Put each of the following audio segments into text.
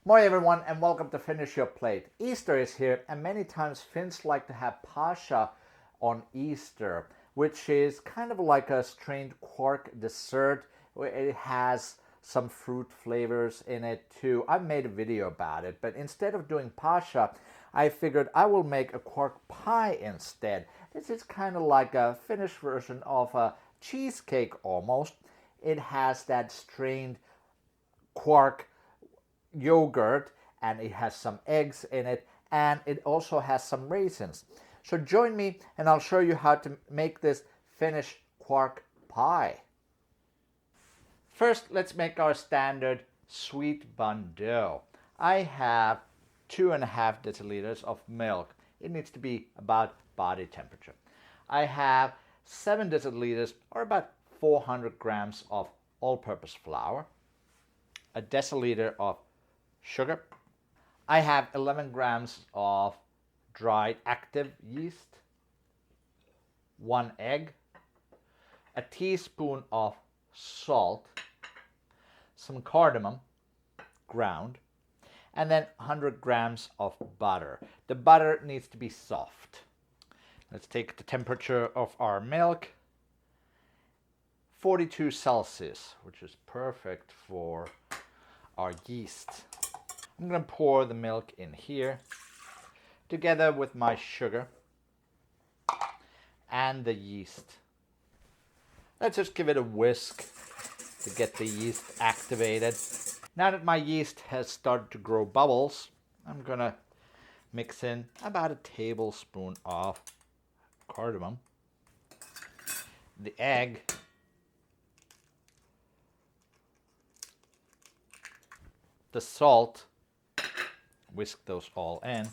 Moi everyone and welcome to Finish Your Plate. Easter is here and many times Finns like to have pascha on Easter, which is kind of like a strained quark dessert. It has some fruit flavors in it too. I've made a video about it, but instead of doing pascha, I figured I will make a quark pie instead. This is kind of like a Finnish version of a cheesecake almost. It has that strained quark yogurt and it has some eggs in it and it also has some raisins. So join me and I'll show you how to make this Finnish quark pie. First, let's make our standard sweet bun dough. I have 2.5 deciliters of milk. It needs to be about body temperature. I have 7 deciliters or about 400 grams of all-purpose flour, a deciliter of sugar. I have 11 grams of dried active yeast, 1 egg, a teaspoon of salt, some cardamom ground, and then 100 grams of butter. The butter needs to be soft. Let's take the temperature of our milk, 42 Celsius, which is perfect for our yeast. I'm going to pour the milk in here together with my sugar and the yeast. Let's just give it a whisk to get the yeast activated. Now that my yeast has started to grow bubbles, I'm going to mix in about a tablespoon of cardamom, the egg, the salt, whisk those all in.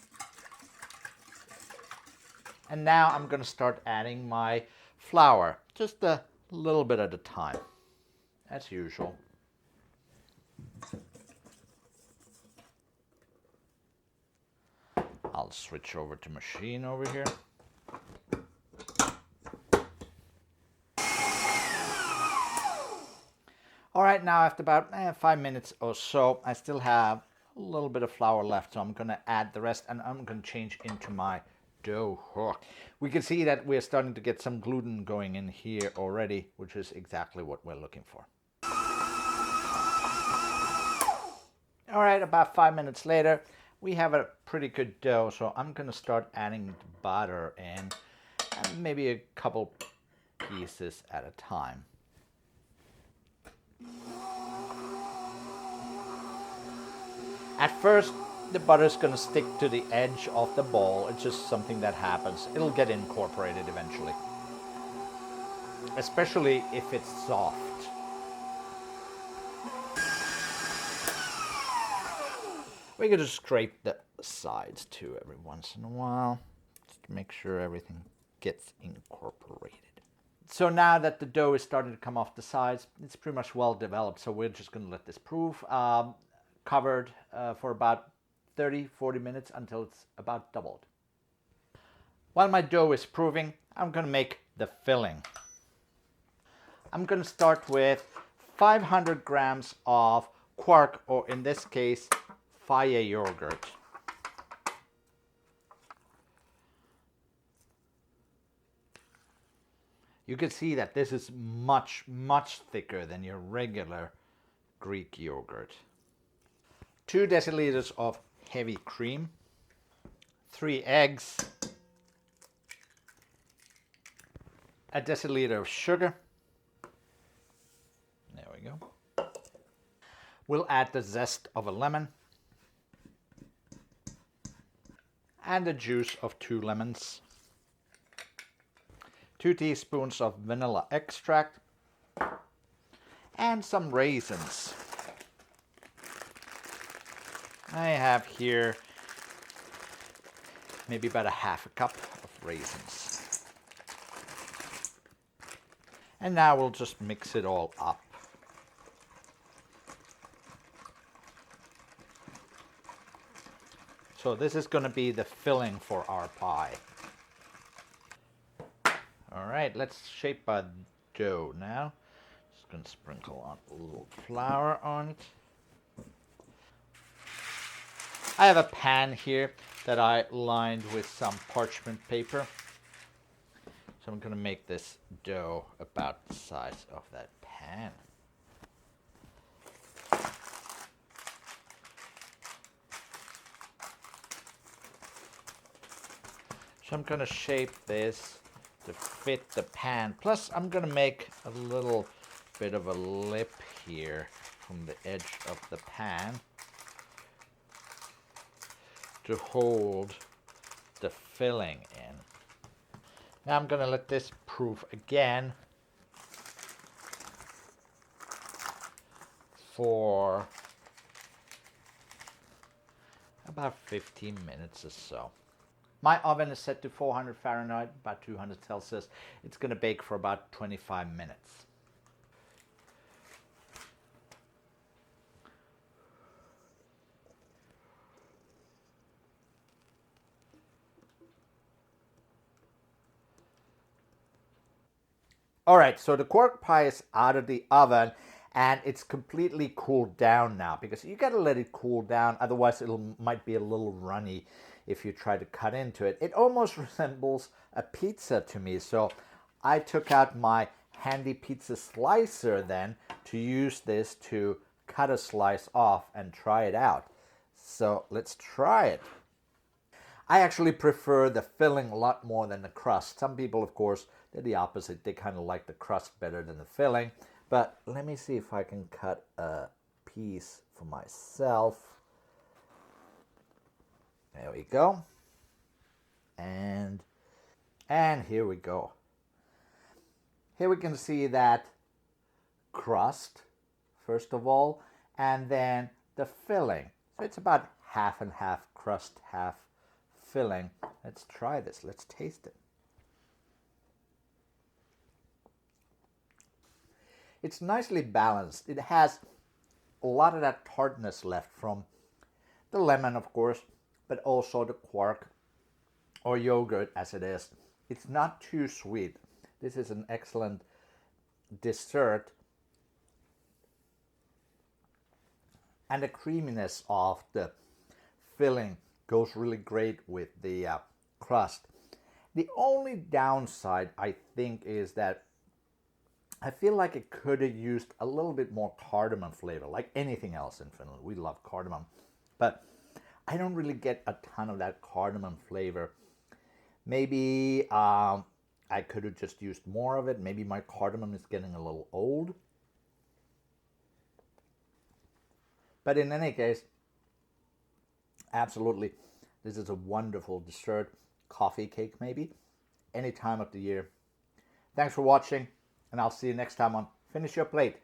And now I'm going to start adding my flour, just a little bit at a time, as usual. I'll switch over to machine over here. All right, now after about 5 minutes or so, I still have a little bit of flour left, so I'm going to add the rest and I'm going to change into my dough. We can see that we're starting to get some gluten going in here already, which is exactly what we're looking for. All right, about 5 minutes later, we have a pretty good dough, so I'm going to start adding the butter in, and maybe a couple pieces at a time. At first, the butter is going to stick to the edge of the bowl. It's just something that happens. It'll get incorporated eventually, especially if it's soft. We're going to scrape the sides too every once in a while, just to make sure everything gets incorporated. So now that the dough is starting to come off the sides, it's pretty much well developed, so we're just going to let this proof. Covered for about 30-40 minutes until it's about doubled. While my dough is proving, I'm going to make the filling. I'm going to start with 500 grams of quark, or in this case, fire yogurt. You can see that this is much, much thicker than your regular Greek yogurt. 2 deciliters of heavy cream, 3 eggs, a deciliter of sugar. There we go. We'll add the zest of a lemon and the juice of 2 lemons, 2 teaspoons of vanilla extract, and some raisins. I have here maybe about 1/2 cup of raisins. And now we'll just mix it all up. So this is going to be the filling for our pie. All right, let's shape our dough now. Just going to sprinkle on a little flour on it. I have a pan here that I lined with some parchment paper. So I'm going to make this dough about the size of that pan. So I'm going to shape this to fit the pan. Plus I'm going to make a little bit of a lip here from the edge of the pan to hold the filling in. Now I'm going to let this proof again for about 15 minutes or so. My oven is set to 400 Fahrenheit, about 200 Celsius. It's going to bake for about 25 minutes. All right, so the quark pie is out of the oven and it's completely cooled down now, because you got to let it cool down, otherwise it might be a little runny if you try to cut into it. It almost resembles a pizza to me, so I took out my handy pizza slicer then to use this to cut a slice off and try it out. So let's try it. I actually prefer the filling a lot more than the crust. Some people, of course, they're the opposite. They kind of like the crust better than the filling. But let me see if I can cut a piece for myself. There we go. And here we go. Here we can see that crust, first of all, and then the filling. So it's about half and half crust, half filling. Let's try this. Let's taste it. It's nicely balanced. It has a lot of that tartness left from the lemon, of course, but also the quark or yogurt as it is. It's not too sweet. This is an excellent dessert. And the creaminess of the filling goes really great with the crust. The only downside, I think, is that I feel like it could have used a little bit more cardamom flavor, like anything else in Finland. We love cardamom, but I don't really get a ton of that cardamom flavor. Maybe I could have just used more of it. Maybe my cardamom is getting a little old. But in any case, absolutely, this is a wonderful dessert. Coffee cake, maybe, any time of the year. Thanks for watching, and I'll see you next time on Finish Your Plate.